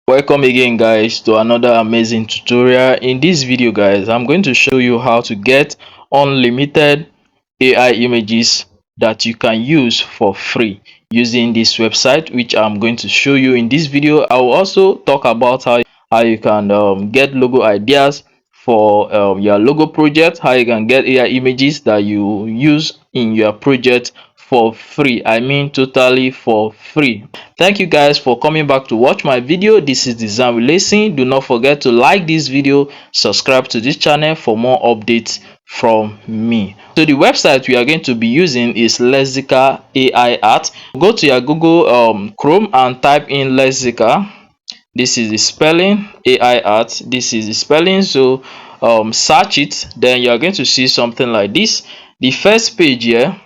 Welcome again guys to another amazing tutorial. In this video guys, I'm going to show you how to get unlimited AI images that you can use for free using this website, which I'm going to show you in this video. I will also talk about how you can get logo ideas for your logo project, how you can get AI images that you use in your project for free. I mean totally for free. Thank you guys for coming back to watch my video. This is Design with Lesson. Do not forget to like this video, subscribe to this channel for more updates from me. So the website we are going to be using is Lexica AI art. Go to your Google Chrome and type in Lexica. This is the spelling, AI art. This is the spelling. So search it, then you are going to see something like this. The first page here,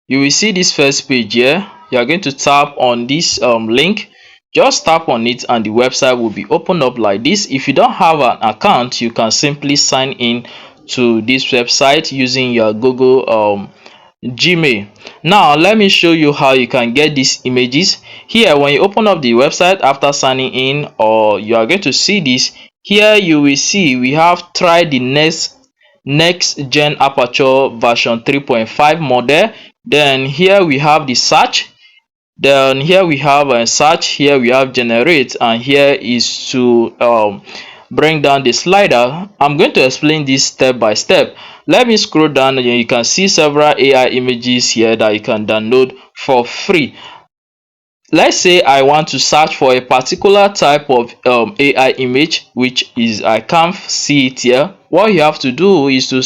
you will see this first page here. You are going to tap on this link. Just tap on it and the website will be opened up like this. If you don't have an account, you can simply sign in to this website using your Google Gmail. Now let me show you how you can get these images. Here, when you open up the website after signing in, or you are going to see this here, you will see we have tried the next gen aperture version 3.5 model. Then here we have the search, then here we have a search, here we have generate, and here is to bring down the slider. I'm going to explain this step by step. Let me scroll down and you can see several AI images here that you can download for free. Let's say I want to search for a particular type of AI image, which is I can't see it here. What you have to do is to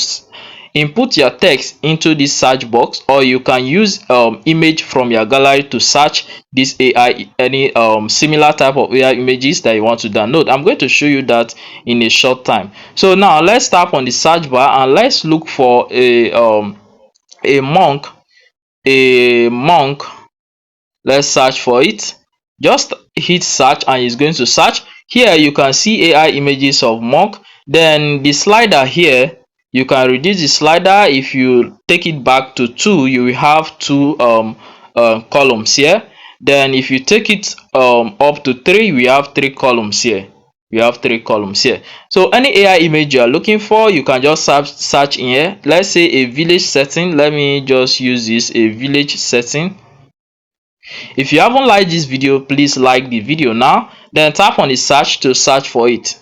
input your text into this search box, or you can use image from your gallery to search this AI, any similar type of AI images that you want to download. I'm going to show you that in a short time. So now let's tap on the search bar and let's look for a monk. Let's search for it. Just hit search and it's going to search. Here you can see AI images of monk. Then the slider here, you can reduce the slider. If you take it back to 2, you will have 2 columns here. Then if you take it up to 3, we have 3 columns here. So any AI image you are looking for, you can just search in here. Let's say a village setting. Let me just use this, a village setting. If you haven't liked this video, please like the video now, then tap on the search to search for it.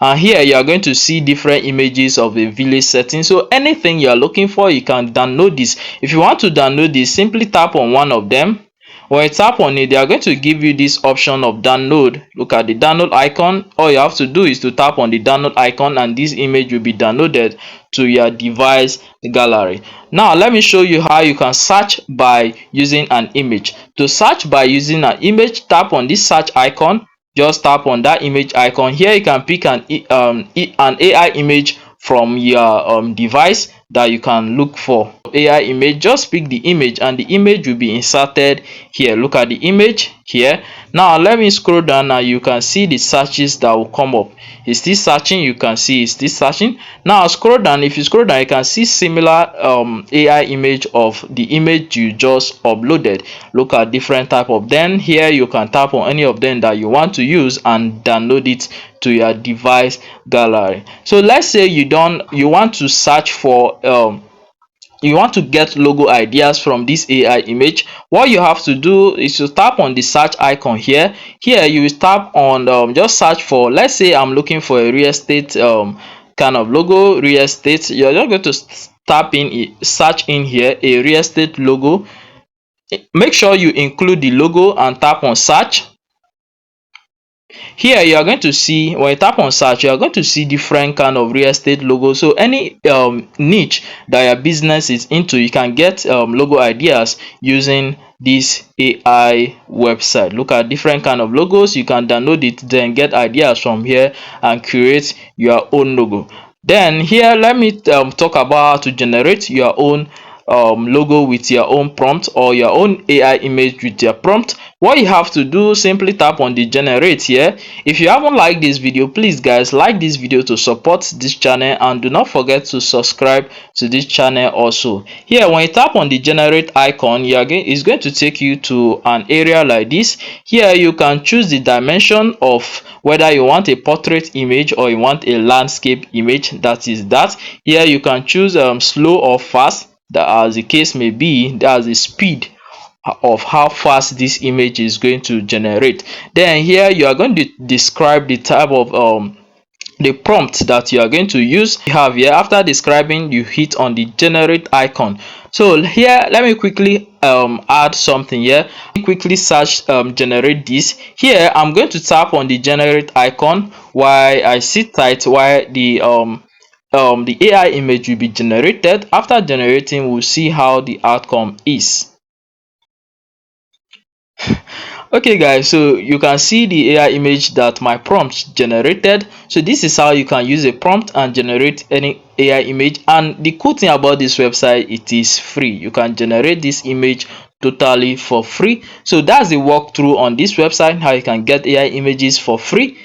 And here you are going to see different images of a village setting. So anything you are looking for, you can download this. If you want to download this, simply tap on one of them. When you tap on it, they are going to give you this option of download. Look at the download icon. All you have to do is to tap on the download icon and this image will be downloaded to your device gallery. Now let me show you how you can search by using an image. To search by using an image, tap on this search icon. Just tap on that image icon. Here you can pick an AI image from your device that you can look for. AI image, just pick the image and the image will be inserted here. Look at the image here. Now let me scroll down and you can see the searches that will come up. It's still searching. You can see it's still searching. Now scroll down. If you scroll down, you can see similar AI image of the image you just uploaded. Look at different type of them. Here you can tap on any of them that you want to use and download it to your device gallery. So let's say you want to search for you want to get logo ideas from this AI image. What you have to do is to tap on the search icon here. Here you will tap on just search for, let's say I'm looking for a real estate kind of logo, real estate. You're just going to tap in, search in here a real estate logo. Make sure you include the logo and tap on search. Here you are going to see, when you tap on search, you are going to see different kind of real estate logos. So any niche that your business is into, you can get logo ideas using this AI website. Look at different kind of logos. You can download it, then get ideas from here and create your own logo. Then here, let me talk about how to generate your own logo with your own prompt or your own AI image with your prompt, what you have to do, simply tap on the generate here. If you haven't liked this video, please guys, like this video to support this channel, and do not forget to subscribe to this channel also. Here, when you tap on the generate icon, it's going to take you to an area like this. Here you can choose the dimension of whether you want a portrait image or you want a landscape image. That is that. Here you can choose slow or fast, that as the case may be. That's the speed of how fast this image is going to generate. Then here you are going to describe the type of the prompt that you are going to use. You have here, after describing, you hit on the generate icon. So here, let me quickly add something here. Quickly search generate this. Here I'm going to tap on the generate icon while I sit tight while the AI image will be generated. After generating, we'll see how the outcome is. Okay guys, so you can see the AI image that my prompt generated. So this is how you can use a prompt and generate any AI image. And the cool thing about this website, it is free. You can generate this image totally for free. So that's the walkthrough on this website, how you can get AI images for free.